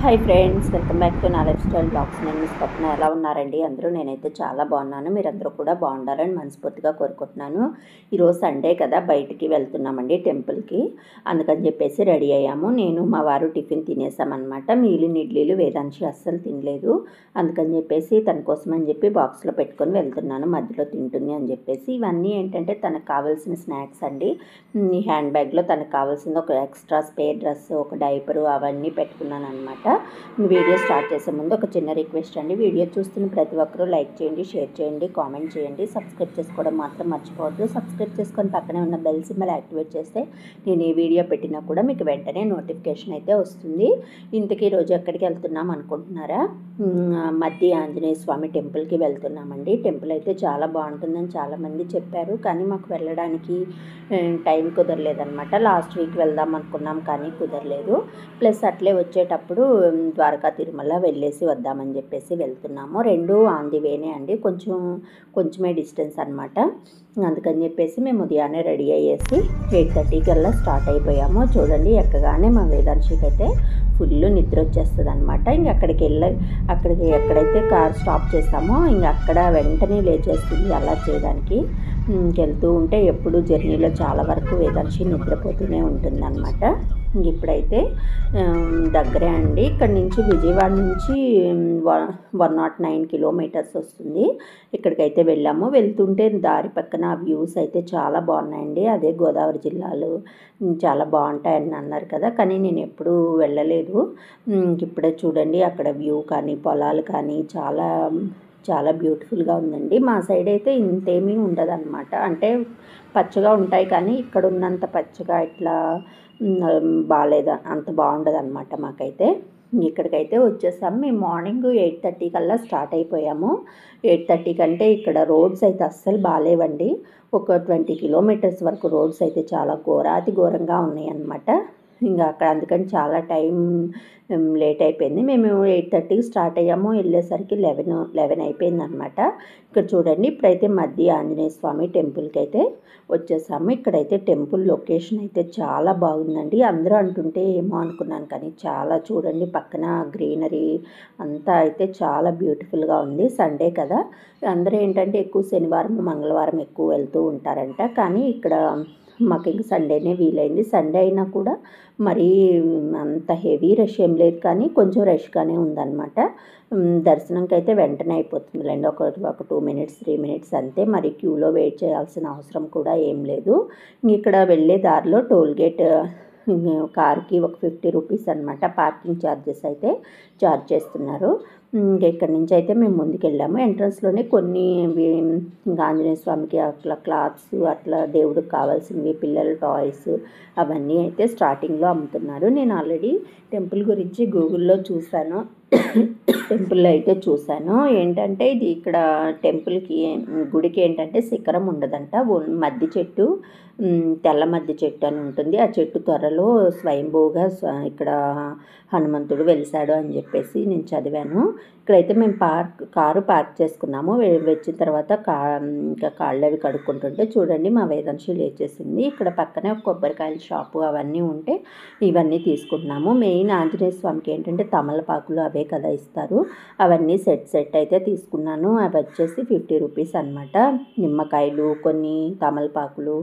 Hi friends, welcome back to నా life style blogs. నేను మీ స్వప్న. ఎలా ఉన్నారండి అందరూ? నేనైతే చాలా బాగున్నాను. మీరందరూ కూడా బాగుండాలని మనస్ఫూర్తిగా కోరుకుంటున్నాను. ఈరోజు సండే కదా, బయటికి వెళ్తున్నామండి టెంపుల్కి. అందుకని చెప్పేసి రెడీ అయ్యాము. నేను మా వారు టిఫిన్ తినేసామన్నమాట. మిగిలిన ఇడ్లీలు వేదాంశి అస్సలు తినలేదు. అందుకని చెప్పేసి తన కోసం అని చెప్పి బాక్స్లో పెట్టుకొని వెళ్తున్నాను, మధ్యలో తింటుంది అని చెప్పేసి. ఇవన్నీ ఏంటంటే తనకు కావాల్సిన స్నాక్స్ అండి. ఈ హ్యాండ్ బ్యాగ్లో తనకు కావాల్సింది ఒక ఎక్స్ట్రా స్పేర్ డ్రెస్, ఒక డైపరు అవన్నీ పెట్టుకున్నాను అనమాట. వీడియో స్టార్ట్ చేసే ముందు ఒక చిన్న రిక్వెస్ట్ అండి. వీడియో చూస్తున్న ప్రతి ఒక్కరూ లైక్ చేయండి, షేర్ చేయండి, కామెంట్ చేయండి. సబ్స్క్రైబ్ చేసుకోవడం మాత్రం మర్చిపోవద్దు. సబ్స్క్రైబ్ చేసుకొని పక్కనే ఉన్న బెల్ సింబల్ యాక్టివేట్ చేస్తే నేను ఈ వీడియో పెట్టినా కూడా మీకు వెంటనే నోటిఫికేషన్ అయితే వస్తుంది. ఇంతకీ రోజు ఎక్కడికి వెళ్తున్నాం అనుకుంటున్నారా? మధ్య ఆంజనేయ స్వామి టెంపుల్కి వెళ్తున్నామండి. టెంపుల్ అయితే చాలా బాగుంటుందని చాలామంది చెప్పారు, కానీ మాకు వెళ్ళడానికి టైం కుదరలేదనమాట. లాస్ట్ వీక్ వెళ్దాం అనుకున్నాం కానీ కుదరలేదు. ప్లస్ అట్లే వచ్చేటప్పుడు ద్వారకా తిరుమల వెళ్ళేసి వద్దామని చెప్పేసి వెళ్తున్నాము. రెండు ఆన్ ది వేనే అండి, కొంచెమే డిస్టెన్స్ అనమాట. అందుకని చెప్పేసి మేము ఉదయాన్నే రెడీ అయ్యేసి 8:30 కల్లా స్టార్ట్ అయిపోయాము. చూడండి, ఎక్కగానే మా వేదాంశికి అయితే ఫుల్ నిద్ర వచ్చేస్తుంది అనమాట. ఇంక అక్కడికి ఎక్కడైతే కార్ స్టాప్ చేస్తామో ఇంక అక్కడ వెంటనే లేచేస్తుంది అలా చేయడానికి. వెళ్తూ ఉంటే ఎప్పుడు జర్నీలో చాలా వరకు వేదాంశి నిద్రపోతూనే ఉంటుందన్నమాట. ఇప్పుడైతే దగ్గరే అండి, ఇక్కడ నుంచి విజయవాడ నుంచి 109 కిలోమీటర్స్ వస్తుంది. ఇక్కడికైతే వెళ్ళాము. వెళ్తుంటే దారి పక్కన వ్యూస్ అయితే చాలా బాగున్నాయండి. అదే గోదావరి జిల్లాలో చాలా బాగుంటాయని అన్నారు కదా, కానీ నేను ఎప్పుడూ వెళ్ళలేదు. ఇప్పుడే చూడండి, అక్కడ వ్యూ కానీ పొలాలు కానీ చాలా చాలా బ్యూటిఫుల్గా ఉందండి. మా సైడ్ అయితే ఇంతేమీ ఉండదన్నమాట. అంటే పచ్చగా ఉంటాయి, కానీ ఇక్కడ ఉన్నంత పచ్చగా ఇట్లా అంత బాగుండదు అనమాట మాకైతే. ఇక్కడికైతే వచ్చేసాము. మేము మార్నింగ్ 8:30 కల్లా స్టార్ట్ అయిపోయాము. 8:30 కంటే ఇక్కడ రోడ్స్ అయితే అస్సలు బాగాలేవండి. ఒక 20 కిలోమీటర్స్ వరకు రోడ్స్ అయితే చాలా ఘోరాతి ఘోరంగా ఉన్నాయి అన్నమాట. ఇంకా అక్కడ అందుకని చాలా టైం లేట్ అయిపోయింది. మేము 8:30కి స్టార్ట్ అయ్యాము, వెళ్ళేసరికి 11 అయిపోయింది అనమాట. ఇక్కడ చూడండి, ఇప్పుడైతే మధ్య ఆంజనేయ స్వామి టెంపుల్కి అయితే వచ్చేసాము. ఇక్కడైతే టెంపుల్ లొకేషన్ అయితే చాలా బాగుందండి. అందరూ అంటుంటే ఏమో అనుకున్నాను, కానీ చాలా చూడండి, పక్కన గ్రీనరీ అంతా అయితే చాలా బ్యూటిఫుల్గా ఉంది. సండే కదా, అందరూ ఏంటంటే ఎక్కువ శనివారం మంగళవారం ఎక్కువ వెళ్తూ ఉంటారంట, కానీ ఇక్కడ మాకు ఇంక సండేనే వీలైంది. సండే అయినా కూడా మరీ అంత హెవీ రష్ ఏం లేదు, కానీ కొంచెం రష్గానే ఉందన్నమాట. దర్శనంకి అయితే వెంటనే అయిపోతుందిలేండి, ఒక 2 మినిట్స్ 3 మినిట్స్ అంతే. మరి క్యూలో వెయిట్ చేయాల్సిన అవసరం కూడా ఏం లేదు. ఇక్కడ వెళ్ళే దారిలో టోల్గేట్ కార్కి ఒక 50 రూపీస్ అనమాట పార్కింగ్ ఛార్జెస్ అయితే ఛార్జ్ చేస్తున్నారు. ఇక్కడి నుంచి అయితే మేము ముందుకెళ్ళాము. ఎంట్రన్స్లోనే కొన్ని ఆంజనేయ స్వామికి అట్లా క్లాత్స్, అట్లా దేవుడికి కావాల్సినవి, పిల్లల టాయ్స్ అవన్నీ అయితే స్టార్టింగ్లో అమ్ముతున్నారు. నేను ఆల్రెడీ టెంపుల్ గురించి గూగుల్లో చూశాను, టెంపుల్లో అయితే చూశాను. ఏంటంటే ఇది ఇక్కడ టెంపుల్కి గుడికి ఏంటంటే శిఖరం ఉండదంట. మద్ది చెట్టు, తెల్ల మద్ది చెట్టు అని ఉంటుంది. ఆ చెట్టు త్వరలో స్వయంభూగా ఇక్కడ హనుమంతుడు వెలిసాడు అని చెప్పేసి నేను చదివాను. ఇక్కడైతే మేము కారు పార్క్ చేసుకున్నాము. వచ్చిన తర్వాత ఇంకా కాళ్ళు అవి కడుక్కుంటుంటే చూడండి, మా వేదాంశి లేచేసింది. ఇక్కడ పక్కనే ఒక కొబ్బరికాయల షాపు అవన్నీ ఉంటే ఇవన్నీ తీసుకుంటున్నాము. మెయిన్ ఆంజనేయ స్వామికి ఏంటంటే తమలపాకులు అవే కదా ఇస్తారు, అవన్నీ సెట్ అయితే తీసుకున్నాను. అవి వచ్చేసి 50 రూపీస్ అనమాట. నిమ్మకాయలు, కొన్ని తమలపాకులు,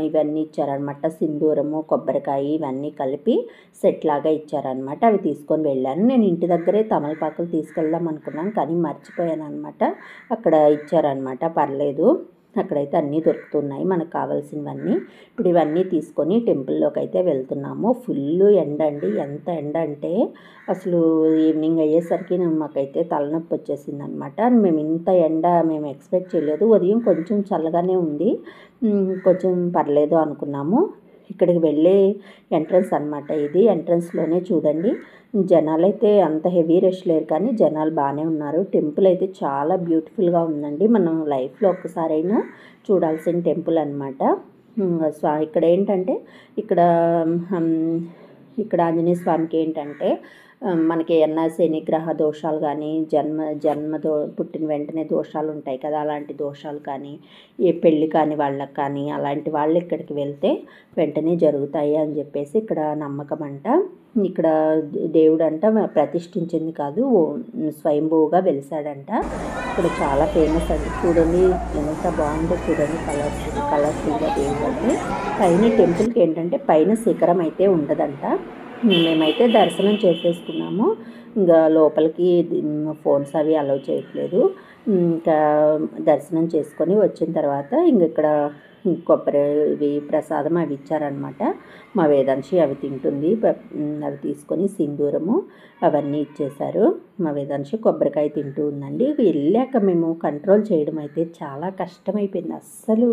ఇవన్నీ ఇచ్చారనమాట. సింధూరము, కొబ్బరికాయ ఇవన్నీ కలిపి సెట్ లాగా ఇచ్చారనమాట. అవి తీసుకొని వెళ్ళాను. నేను ఇంటి దగ్గరే తమలపాకులు తీసుకెళ్దాం అనుకున్నాను, కానీ మర్చిపోయాను అనమాట. అక్కడ ఇచ్చారనమాట, పర్లేదు. అక్కడైతే అన్నీ దొరుకుతున్నాయి మనకు కావాల్సినవన్నీ. ఇప్పుడు ఇవన్నీ తీసుకొని టెంపుల్లోకి అయితే వెళ్తున్నాము. ఫుల్ ఎండ అండి, ఎంత ఎండ అంటే అసలు ఈవినింగ్ అయ్యేసరికి మాకైతే తలనొప్పి వచ్చేసింది అనమాట. మేము ఇంత ఎండ మేము ఎక్స్పెక్ట్ చేయలేదు. ఉదయం కొంచెం చల్లగానే ఉంది, కొంచెం పర్లేదు అనుకున్నాము. ఇక్కడికి వెళ్ళే ఎంట్రన్స్ అనమాట ఇది. ఎంట్రన్స్లోనే చూడండి, జనాలు అయితే అంత హెవీ రష్ లేరు, కానీ జనాలు బాగానే ఉన్నారు. టెంపుల్ అయితే చాలా బ్యూటిఫుల్గా ఉందండి. మనం లైఫ్లో ఒక్కసారైనా చూడాల్సిన టెంపుల్ అనమాట. ఇక్కడ ఏంటంటే ఇక్కడ ఆంజనేయ స్వామికి ఏంటంటే మనకి ఏమన్నా శనిగ్రహ దోషాలు కానీ, పుట్టిన వెంటనే దోషాలు ఉంటాయి కదా, అలాంటి దోషాలు కానీ, ఏ పెళ్ళి కాని వాళ్ళకి కానీ, అలాంటి వాళ్ళు ఇక్కడికి వెళ్తే వెంటనే జరుగుతాయి అని చెప్పేసి ఇక్కడ నమ్మకం అంట. ఇక్కడ దేవుడంట ప్రతిష్ఠించింది కాదు, స్వయంభూగా వెలిసాడంట. ఇక్కడ చాలా ఫేమస్ అండి. చూడండి ఎంత బాగుందో చూడండి, కలర్ఫుల్గా దేవుడు అంటే. పైన టెంపుల్కి ఏంటంటే పైన శిఖరం అయితే ఉండదంట. మేమైతే దర్శనం చేసేసుకున్నాము. ఇంకా లోపలికి ఫోన్స్ అవి అలౌ చేయట్లేదు. ఇంకా దర్శనం చేసుకొని వచ్చిన తర్వాత ఇక్కడ కొబ్బరి ఇవి ప్రసాదం అవి ఇచ్చారనమాట. మా వేదాంశి అవి తింటుంది. అవి తీసుకొని సింధూరము అవన్నీ ఇచ్చేశారు. మా వేదాంశి కొబ్బరికాయ తింటూ ఉందండి. వెళ్ళాక మేము కంట్రోల్ చేయడం అయితే చాలా కష్టమైపోయింది. అస్సలు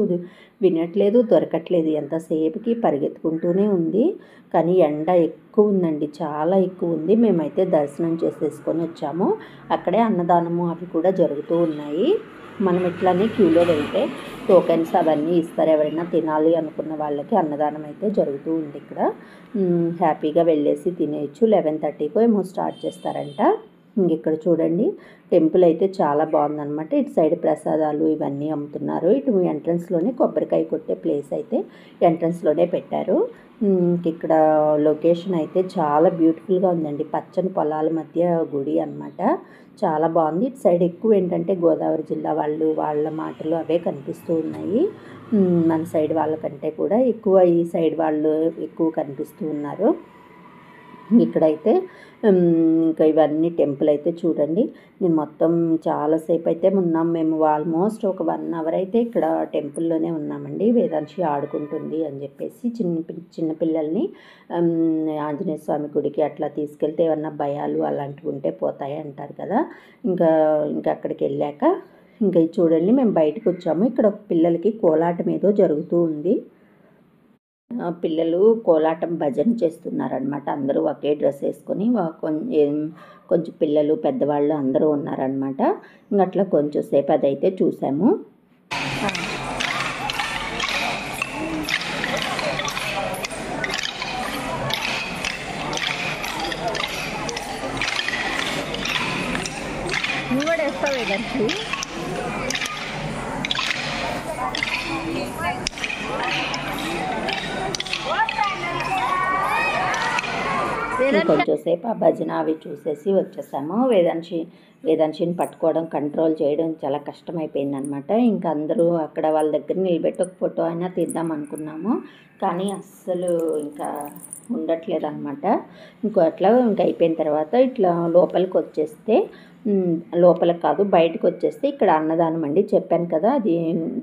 వినట్లేదు, దొరకట్లేదు. ఎంతసేపుకి పరిగెత్తుకుంటూనే ఉంది. కానీ ఎండ ఎక్కువ ఉందండి, చాలా ఎక్కువ ఉంది. మేమైతే దర్శనం చేసేసుకొని వచ్చాము. అక్కడే అన్నదానము అవి కూడా జరుగుతూ ఉన్నాయి. మనం ఇట్లానే క్యూలో వెళ్తే టోకెన్స్ అవన్నీ ఇస్తారు. ఎవరైనా తినాలి అనుకున్న వాళ్ళకి అన్నదానం అయితే జరుగుతూ ఉంది ఇక్కడ. హ్యాపీగా వెళ్ళేసి తినేయచ్చు. 11:30కో ఏమో స్టార్ట్ చేస్తారంట. ఇక్కడ చూడండి టెంపుల్ అయితే చాలా బాగుందన్నమాట. ఇటు సైడ్ ప్రసాదాలు ఇవన్నీ అమ్ముతున్నారు. ఇటు ఎంట్రన్స్లోనే కొబ్బరికాయ కొట్టే ప్లేస్ అయితే ఎంట్రన్స్లోనే పెట్టారు. ఇక్కడ లొకేషన్ అయితే చాలా బ్యూటిఫుల్గా ఉందండి. పచ్చని పొలాల మధ్య గుడి అన్నమాట. చాలా బాగుంది. ఇటు సైడ్ ఎక్కువ ఏంటంటే గోదావరి జిల్లా వాళ్ళ మాటలు అవే కనిపిస్తూ ఉన్నాయి. మన సైడ్ వాళ్ళకంటే కూడా ఎక్కువ ఈ సైడ్ వాళ్ళు ఎక్కువ కనిపిస్తూ ఉన్నారు. ఇక్కడైతే ఇంకా ఇవన్నీ టెంపుల్ అయితే చూడండి. నేను మొత్తం చాలాసేపు అయితే ఉన్నాం. మేము ఆల్మోస్ట్ ఒక 1 అవర్ అయితే ఇక్కడ టెంపుల్లోనే ఉన్నామండి. వేదాంశి ఆడుకుంటుంది అని చెప్పేసి చిన్నపిల్లల్ని ఆంజనేయ స్వామి గుడికి అట్లా తీసుకెళ్తే ఏమన్నా భయాలు అలాంటివి ఉంటే పోతాయి అంటారు కదా. ఇంకా అక్కడికి వెళ్ళాక ఇంకా చూడండి మేము బయటకు వచ్చాము. ఇక్కడ పిల్లలకి కోలాటం ఏదో జరుగుతూ ఉంది. పిల్లలు కోలాటం భజన చేస్తున్నారనమాట. అందరూ ఒకే డ్రెస్ వేసుకొని కొంచెం పిల్లలు పెద్దవాళ్ళు అందరూ ఉన్నారనమాట. ఇంక అట్లా కొంచెం సేపు అదైతే చూసాము. నువ్వు కూడా వేస్తావు ఏదంటే కొంచెంసేపు ఆ భజన అవి చూసేసి వచ్చేసాము. వేదాంశిని పట్టుకోవడం కంట్రోల్ చేయడం చాలా కష్టమైపోయింది అనమాట. ఇంకా అందరూ అక్కడ వాళ్ళ దగ్గర నిలబెట్టి ఒక ఫోటో అయినా తీద్దాం అనుకున్నాము. కానీ అస్సలు ఇంకా ఉండట్లేదు అనమాట. అట్లా ఇంకా అయిపోయిన తర్వాత ఇట్లా లోపలికి వచ్చేస్తే, లోపలికి కాదు బయటకు వచ్చేస్తే ఇక్కడ అన్నదానం అండి. చెప్పాను కదా అది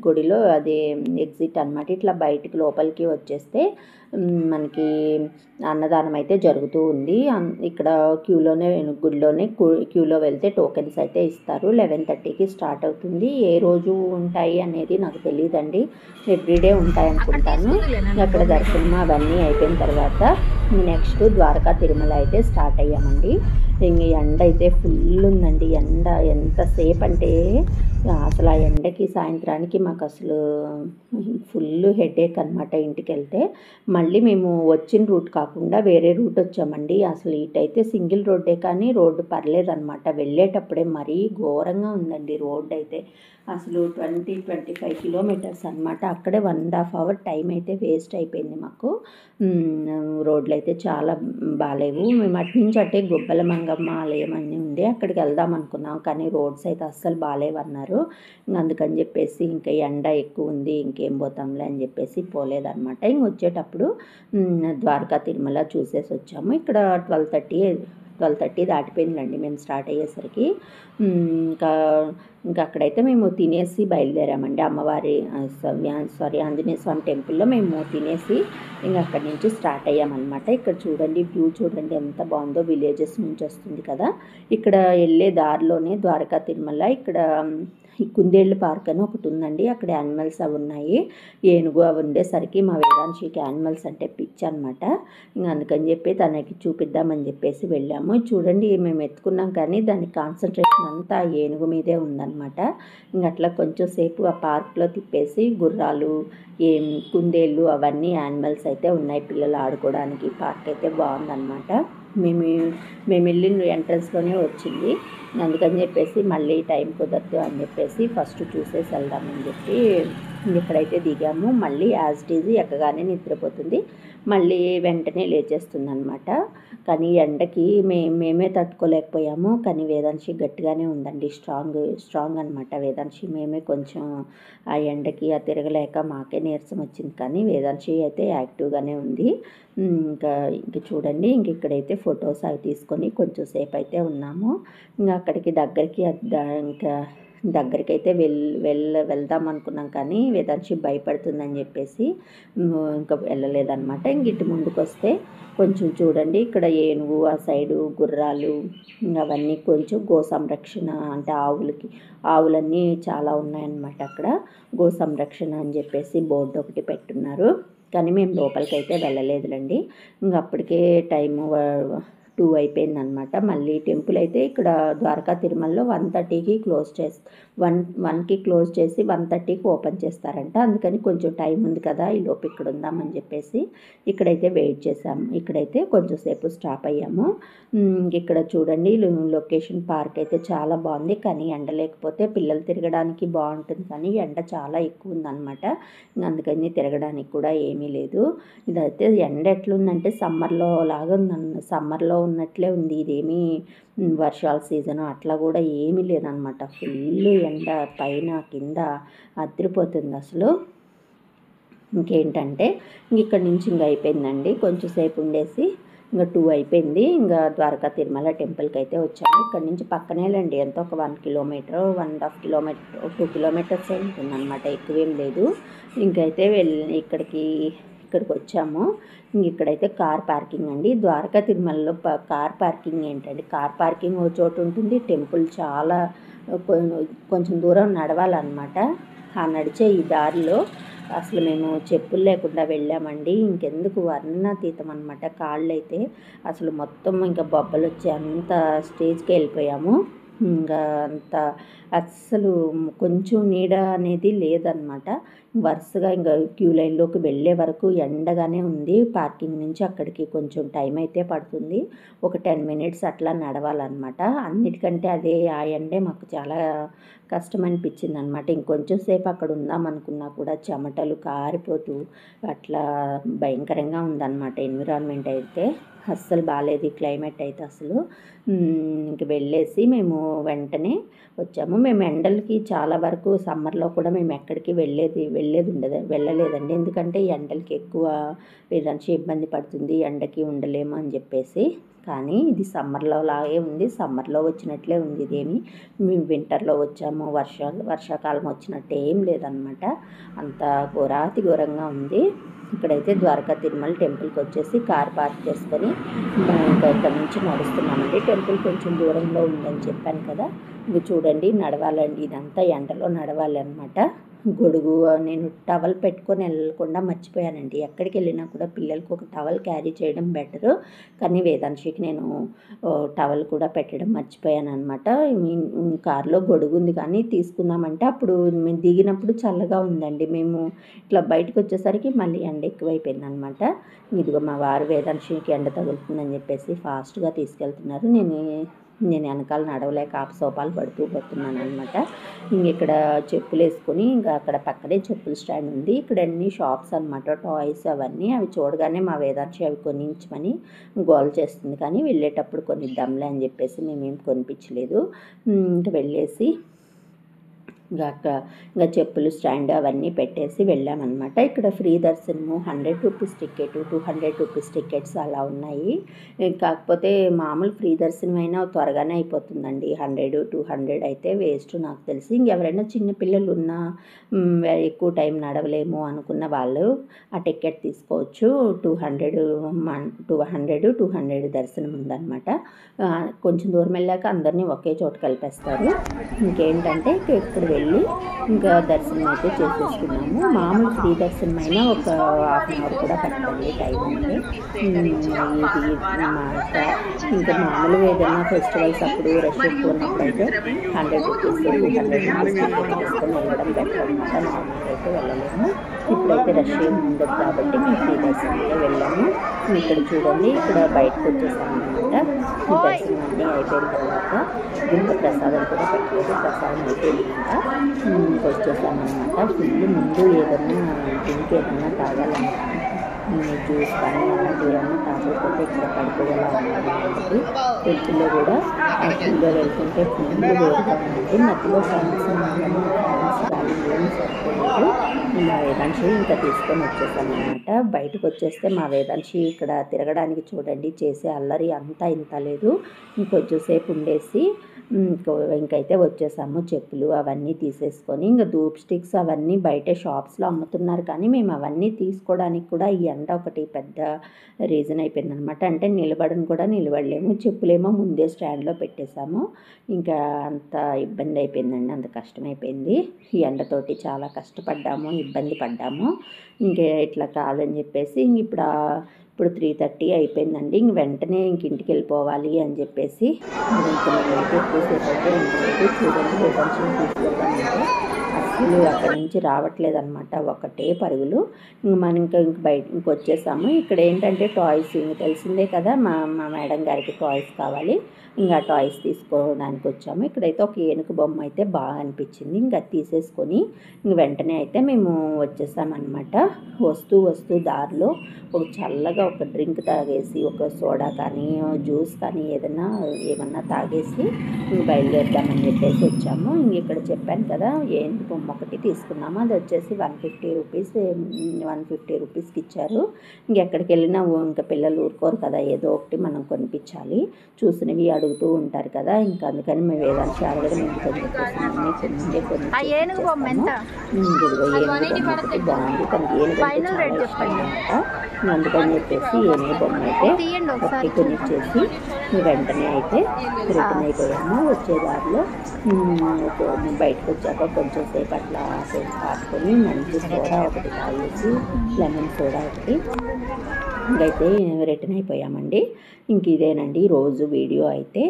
గుడిలో అది ఎగ్జిట్ అనమాట. ఇట్లా బయటికి లోపలికి వచ్చేస్తే మనకి అన్నదానం అయితే జరుగుతూ ఉంది. ఇక్కడ గుడిలోనే క్యూలో వెళ్తే టోకెన్స్ అయితే ఇస్తారు. 11:30కి స్టార్ట్ అవుతుంది. ఏ రోజు ఉంటాయి అనేది నాకు తెలియదండి. ఎవ్రీడే ఉంటాయి అనుకుంటాను. అక్కడ దర్శనం అవన్నీ అయిపోయిన తర్వాత నెక్స్ట్ ద్వారకా తిరుమల అయితే స్టార్ట్ అయ్యామండి. ఎండ అయితే ఫుల్ ఉందండి. ఎండ ఎంతసేపు అంటే అసలు ఆ ఎండకి సాయంత్రానికి మాకు అసలు ఫుల్ హెడేక్ అనమాట. ఇంటికి వెళ్తే మళ్ళీ మేము వచ్చిన రూట్ కాకుండా వేరే రూట్ వచ్చామండి. అసలు ఇటైతే సింగిల్ రోడ్డే కానీ రోడ్డు పర్లేదన్నమాట. వెళ్ళేటప్పుడే మరీ ఘోరంగా ఉందండి రోడ్డు అయితే. అసలు 20-25 కిలోమీటర్స్ అనమాట. అక్కడే 1.5 అవర్ టైం అయితే వేస్ట్ అయిపోయింది మాకు. రోడ్లు అయితే చాలా బాగాలేవు. మేము అటు నుంచి అటే గుబ్బల మంగమ్మ ఆలయం అని ఉంది, అక్కడికి వెళ్దాం అనుకున్నాం. కానీ రోడ్స్ అయితే అస్సలు బాగాలేవన్నారు. అందుకని చెప్పేసి ఇంకా ఎండ ఎక్కువ ఉంది, ఇంకేం పోతాంలే అని చెప్పేసి పోలేదన్నమాట. ఇంక వచ్చేటప్పుడు ద్వారకా తిరుమల చూసేసి వచ్చాము. ఇక్కడ 12:30 దాటిపోయిందండి మేము స్టార్ట్ అయ్యేసరికి. ఇంకా అక్కడైతే మేము తినేసి బయలుదేరామండి. ఆంజనేయ స్వామి టెంపుల్లో మేము తినేసి ఇంకా అక్కడి నుంచి స్టార్ట్ అయ్యామన్నమాట. ఇక్కడ చూడండి వ్యూ చూడండి ఎంత బాగుందో. విలేజెస్ నుంచి వస్తుంది కదా. ఇక్కడ వెళ్ళే దారిలోనే ద్వారకా తిరుమల ఇక్కడ ఈ కుందేళ్ళు పార్క్ అని ఒకటి ఉందండి. అక్కడ యానిమల్స్ అవి ఉన్నాయి. ఏనుగు అవి ఉండేసరికి మా వేదాంశికి యానిమల్స్ అంటే పిచ్చి అనమాట. ఇంకా అందుకని చెప్పి తనకి చూపిద్దామని చెప్పేసి వెళ్ళాము. చూడండి మేము ఎత్తుకున్నాం కానీ దాని కాన్సన్ట్రేషన్ అంతా ఏనుగు మీదే ఉందన్నమాట. ఇంక అట్లా కొంచెం సేపు ఆ పార్క్లో తిప్పేసి గుర్రాలు కుందేళ్ళు అవన్నీ యానిమల్స్ అయితే ఉన్నాయి పిల్లలు ఆడుకోవడానికి. పార్క్ అయితే బాగుందన్నమాట. మేము వెళ్ళిన ఎంట్రన్స్లోనే వచ్చింది. అందుకని చెప్పేసి మళ్ళీ టైం కుదరదు అని చెప్పేసి ఫస్ట్ చూసేసి వెళ్దామని చెప్పి ఇక్కడైతే దిగాము. మళ్ళీ యాజ్ ఇట్ ఈజ్ ఎక్కగానే నిద్రపోతుంది. మళ్ళీ వెంటనే లేచేస్తుందనమాట. కానీ ఎండకి మేమే తట్టుకోలేకపోయాము. కానీ వేదాంశి గట్టిగానే ఉందండి, స్ట్రాంగ్ అనమాట వేదాంశి. మేమే కొంచెం ఆ ఎండకి తిరగలేక మాకే నీరసం వచ్చింది, కానీ వేదాంశి అయితే యాక్టివ్గానే ఉంది. ఇంకా చూడండి, ఇక్కడైతే ఫొటోస్ అవి తీసుకొని కొంచెం సేపు అయితే ఉన్నాము. ఇంకా అక్కడికి దగ్గరికైతే వెళ్దాం అనుకున్నాం, కానీ వేదాంశి భయపడుతుందని చెప్పేసి ఇంకా వెళ్ళలేదన్నమాట. ఇటు ముందుకు వస్తే కొంచెం చూడండి, ఇక్కడ ఏనుగు, ఆ సైడు గుర్రాలు, అవన్నీ కొంచెం గో సంరక్షణ అంటే ఆవులన్నీ చాలా ఉన్నాయన్నమాట. అక్కడ గో సంరక్షణ అని చెప్పేసి బోర్డు ఒకటి పెట్టున్నారు. కానీ మేము లోపలికి అయితే వెళ్ళలేదులండి. ఇంకా అప్పటికే టైము 2 అయిపోయిందనమాట. మళ్ళీ టెంపుల్ అయితే ఇక్కడ ద్వారకా తిరుమలలో 1:30కి క్లోజ్ చేసి 1కి క్లోజ్ చేసి 1:30కి ఓపెన్ చేస్తారంట. అందుకని కొంచెం టైం ఉంది కదా, ఈ లోపు ఇక్కడ ఉందామని చెప్పేసి ఇక్కడైతే వెయిట్ చేసాము. ఇక్కడైతే కొంచెం సేపు స్టాప్ అయ్యాము. ఇక్కడ చూడండి, లొకేషన్ పార్క్ అయితే చాలా బాగుంది. కానీ ఎండ లేకపోతే పిల్లలు తిరగడానికి బాగుంటుంది, కానీ ఎండ చాలా ఎక్కువ ఉందన్నమాట. అందుకని తిరగడానికి కూడా ఏమీ లేదు. ఇదైతే ఎండ ఎట్లుందంటే సమ్మర్లో లాగా ఉందన్న, సమ్మర్లో ఉన్నట్లే ఉంది. ఇదేమీ వర్షాల సీజను అట్లా కూడా ఏమీ లేదనమాట. ఫుల్ ఎండ పైన కింద అదిరిపోతుంది అసలు. ఇంకేంటంటే ఇక్కడి నుంచి ఇంకా అయిపోయిందండి. కొంచెం సేపు ఉండేసి ఇంకా 2 అయిపోయింది. ఇంకా ద్వారకా తిరుమల టెంపుల్కి అయితే వచ్చాము. ఇక్కడ నుంచి పక్కనేలండి, ఎంతో ఒక 1 కిలోమీటర్ 1.5 కిలోమీటర్ 2 కిలోమీటర్స్ ఉంటుందన్నమాట, ఎక్కువేం లేదు. ఇంకైతే ఇక్కడికి వచ్చాము. ఇక్కడైతే కార్ పార్కింగ్ అండి. ద్వారకా తిరుమలలో కార్ పార్కింగ్ ఏంటండి, కార్ పార్కింగ్ ఒక చోటు ఉంటుంది. టెంపుల్ చాలా కొంచెం దూరం నడవాలన్నమాట. ఆ నడిచే ఈ దారిలో అసలు మేము చెప్పులు లేకుండా వెళ్ళామండి. ఇంకెందుకు వర్ణాతీతం అనమాట. కాళ్ళు అయితే అసలు మొత్తం ఇంకా బొబ్బలు వచ్చి అంత స్టేజ్కి వెళ్ళిపోయాము. ఇంకా అంత అస్సలు కొంచెం నీడ అనేది లేదనమాట. వరుసగా ఇంకా క్యూ లైన్లోకి వెళ్ళే వరకు ఎండగానే ఉంది. పార్కింగ్ నుంచి అక్కడికి కొంచెం టైం అయితే పడుతుంది, ఒక 10 మినిట్స్ అట్లా నడవాలన్నమాట. అన్నిటికంటే ఆ ఎండే మాకు చాలా కష్టం అనిపించింది అనమాట. ఇంకొంచెం సేపు అక్కడ ఉందాం అనుకున్నా కూడా చెమటలు కారిపోతూ అట్లా భయంకరంగా ఉందన్నమాట. ఎన్విరాన్మెంట్ అయితే అస్సలు బాగాలేదు, క్లైమేట్ అయితే అసలు. ఇంక వెళ్ళేసి మేము వెంటనే వచ్చాము. మేము ఎండలకి చాలా వరకు సమ్మర్లో కూడా మేము ఎక్కడికి వెళ్ళలేదండి. ఎందుకంటే ఎండలకి ఎక్కువ వేదాంశి ఇబ్బంది పడుతుంది, ఎండకి ఉండలేము అని చెప్పేసి. కానీ ఇది సమ్మర్లో లాగే ఉంది, సమ్మర్లో వచ్చినట్లే ఉంది. ఇదేమి మేము వింటర్లో వచ్చాము, వర్షాకాలం వచ్చినట్టు ఏం లేదనమాట. అంత ఘోరంగా ఉంది. ఇక్కడైతే ద్వారకా తిరుమల టెంపుల్కి వచ్చేసి కార్ పార్క్ చేసుకొని ఇంకా ఇక్కడ నుంచి నడుస్తున్నామండి. టెంపుల్ కొంచెం దూరంలో ఉందని చెప్పాను కదా. ఇంక చూడండి, నడవాలండి, ఇదంతా ఎండలో నడవాలి అనమాట. గొడుగు నేను టవల్ పెట్టుకొని వెళ్ళకుండా మర్చిపోయానండి. ఎక్కడికి వెళ్ళినా కూడా పిల్లలకు ఒక టవల్ క్యారీ చేయడం బెటరు, కానీ వేదాంశికి నేను టవల్ కూడా పెట్టడం మర్చిపోయాను అనమాట. కారులో గొడుగు ఉంది కానీ తీసుకుందామంటే అప్పుడు మేము దిగినప్పుడు చల్లగా ఉందండి. మేము ఇట్లా బయటకు వచ్చేసరికి మళ్ళీ ఎండ ఎక్కువైపోయింది అనమాట. ఇదిగో మా వారు వేదాంశికి ఎండ తగులుతుందని చెప్పేసి ఫాస్ట్గా తీసుకెళ్తున్నారు. నేను వెనకాల నడవలేక ఆపసోపాలు పడుతున్నాను అనమాట. ఇక్కడ చెప్పులు వేసుకొని ఇంకా అక్కడ పక్కనే చెప్పుల స్టాండ్ ఉంది. ఇక్కడ అన్ని షాప్స్ అనమాట, టాయ్స్ అవన్నీ. అవి చూడగానే మా వేదాంశి అవి కొనించమని గోల్ చేస్తుంది, కానీ వెళ్ళేటప్పుడు కొనిద్దాంలే అని చెప్పేసి మేమేం కొనిపించలేదు. ఇంకా వెళ్ళేసి ఇంకా చెప్పులు స్టాండ్ అవన్నీ పెట్టేసి వెళ్ళామన్నమాట. ఇక్కడ ఫ్రీ దర్శనము 100 రూపీస్ టికెట్, 200 రూపీస్ టికెట్స్ అలా ఉన్నాయి. కాకపోతే మామూలు ఫ్రీ దర్శనం అయినా త్వరగానే అయిపోతుందండి. 100, 200 అయితే వేస్ట్ నాకు తెలిసి. ఇంకెవరైనా చిన్నపిల్లలు ఉన్నా ఎక్కువ టైం నడవలేము అనుకున్న వాళ్ళు ఆ టికెట్ తీసుకోవచ్చు. 200 దర్శనం ఉందన్నమాట. కొంచెం దూరం వెళ్ళాక అందరినీ ఒకే చోట కలిపేస్తారు. ఇంకేంటంటే ఇక్కడ వెళ్ళి ఇంకా దర్శనం అయితే చేసేసుకున్నాము. మామూలు ఫ్రీ దర్శనం అయినా ఒక ½ an hour కూడా పట్టండి టైం అంటే. ఇంకా మామూలుగా ఏదైనా ఫెస్టివల్స్ అప్పుడు రష్ ఎక్కువ ఉన్నప్పుడు అయితే 100 రూపీస్ 200 రూపీస్ టికెట్ తీసుకొని వెళ్ళడం బెటర్ అనమాట. నార్మల్గా అయితే వెళ్ళలేము. ఇప్పుడైతే రష్ ఏమి ఉండదు కాబట్టి మేము ఫ్రీ దర్శనంలో వెళ్ళాము. ఇక్కడ చూడండి, ఇక్కడ బయటకు వచ్చేసాము అనమాట. ఈ దర్శనం అన్నీ అయిపోయిన తర్వాత ఇంకా ప్రసాదం కూడా పెట్టలేదు. ప్రసాదం అయిపోయిందంట. వచ్చేసామన్నమాట. ఫుల్ ముందు ఏదన్నా డ్రింక్ ఏదన్నా తాగాలన్నమాట. జ్యూస్ కానీ అలాంటివి ఏమన్నా తాగకపోతే ఇక్కడ పడిపోయేలా ఉంటుంది. టెంపుల్లో కూడా ఫుల్గా వెళ్తుంటే ఫుల్ వేడిగా ఉంది. మధ్యలో ఫ్యాన్స్ గాలి ఏమి సరిపోలేదు. మా వేదాంశి ఇంకా తీసుకొని వచ్చేసామన్నమాట. బయటకు వచ్చేస్తే మా వేదాంశి ఇక్కడ తిరగడానికి చూడండి చేసే అల్లరి అంతా ఇంత లేదు. ఇంకొంచెంసేపు ఉండేసి ఇంకైతే వచ్చేసాము. చెప్పులు అవన్నీ తీసేసుకొని ఇంకా ధూప్ స్టిక్స్ అవన్నీ బయట షాప్స్లో అమ్ముతున్నారు, కానీ మేము అవన్నీ తీసుకోవడానికి కూడా ఈ ఎండ ఒకటి పెద్ద రీజన్ అయిపోయిందనమాట. అంటే నిలబడని కూడా నిలబడలేము. చెప్పులేమో ముందే స్టాండ్లో పెట్టేశాము. ఇంకా అంత ఇబ్బంది అయిపోయిందండి, అంత కష్టమైపోయింది. ఈ ఎండతోటి చాలా కష్టపడ్డాము, ఇబ్బంది పడ్డాము. ఇంకే ఇట్లా కాదని చెప్పేసి ఇప్పుడు 3:30 అయిపోయిందండి. వెంటనే ఇంటికి వెళ్ళిపోవాలి అని చెప్పేసి ఎక్కువసేపు అయితే ఉండలేదు. చూడండి వేదాంశం తీసుకెళ్తామంటే అసలు అక్కడి నుంచి రావట్లేదు అనమాట, ఒకటే పరుగులు. మనం ఇంక బయట ఇంకొచ్చేసాము. ఇక్కడ ఏంటంటే టాయ్స్ తెలిసిందే కదా, మా మేడం గారికి టాయ్స్ కావాలి. ఇంకా టాయ్స్ తీసుకోవడానికి వచ్చాము. ఇక్కడైతే ఒక ఏనుగు బొమ్మ అయితే బాగా అనిపించింది. ఇంకా తీసేసుకొని వెంటనే అయితే మేము వచ్చేసామన్నమాట. వస్తూ దారిలో ఒక చల్లగా ఒక డ్రింక్ తాగేసి, ఒక సోడా కానీ జ్యూస్ కానీ ఏమన్నా తాగేసి బయలుదేరుదామని చెప్పేసి వచ్చాము. ఇక్కడ చెప్పాను కదా ఏనుగు బొమ్మ ఒకటి తీసుకున్నాము. అది వచ్చేసి 150 రూపీస్కి ఇచ్చారు. ఇంకెక్కడికి వెళ్ళినా ఇంకా పిల్లలు ఊరుకోరు కదా, ఏదో ఒకటి మనం కొనిపించాలి. చూసినవి అడుగుతూ ఉంటారు కదా, ఇంకా అందుకని మేము వేదాంశి అడగడం ఎందుకని చెప్పేసి ఏనుగు బొమ్మ ఒకటి బాగుంది, తనకి ఏనుగు చాలా ఇష్టం అనమాట. అందుకని చెప్పేసి ఏనుగు బొమ్మ అయితే ఒకటి కొనిచ్చేసి వెంటనే అయితే రిటర్న్ అయిపోయాము. వచ్చే దారిలో బయటకు వచ్చాక కొంచెం సేపు అట్లా ఆపుకొని మంచి సోడా ఒకటి తాగేసి, లెమన్ సోడా ఒకటి, ఇంకైతే రిటర్న్ అయిపోయామండి. ఇంక ఇదేనండి ఈరోజు వీడియో అయితే.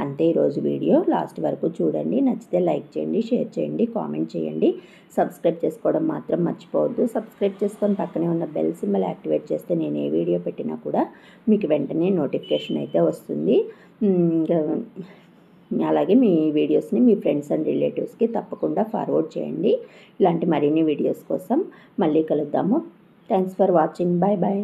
అంతే ఈరోజు వీడియో. లాస్ట్ వరకు చూడండి. నచ్చితే లైక్ చేయండి, షేర్ చేయండి, కామెంట్ చేయండి. సబ్స్క్రైబ్ చేసుకోవడం మాత్రం మర్చిపోవద్దు. సబ్స్క్రైబ్ చేసుకొని పక్కనే ఉన్న బెల్ సింబల్ యాక్టివేట్ చేస్తే నేను ఏ వీడియో పెట్టినా కూడా మీకు వెంటనే నోటిఫికేషన్ అయితే వస్తుంది. అలాగే మీ వీడియోస్ని మీ ఫ్రెండ్స్ అండ్ రిలేటివ్స్కి తప్పకుండా ఫార్వర్డ్ చేయండి. ఇలాంటి మరిన్ని వీడియోస్ కోసం మళ్ళీ కలుద్దాము. Thanks for watching. Bye bye.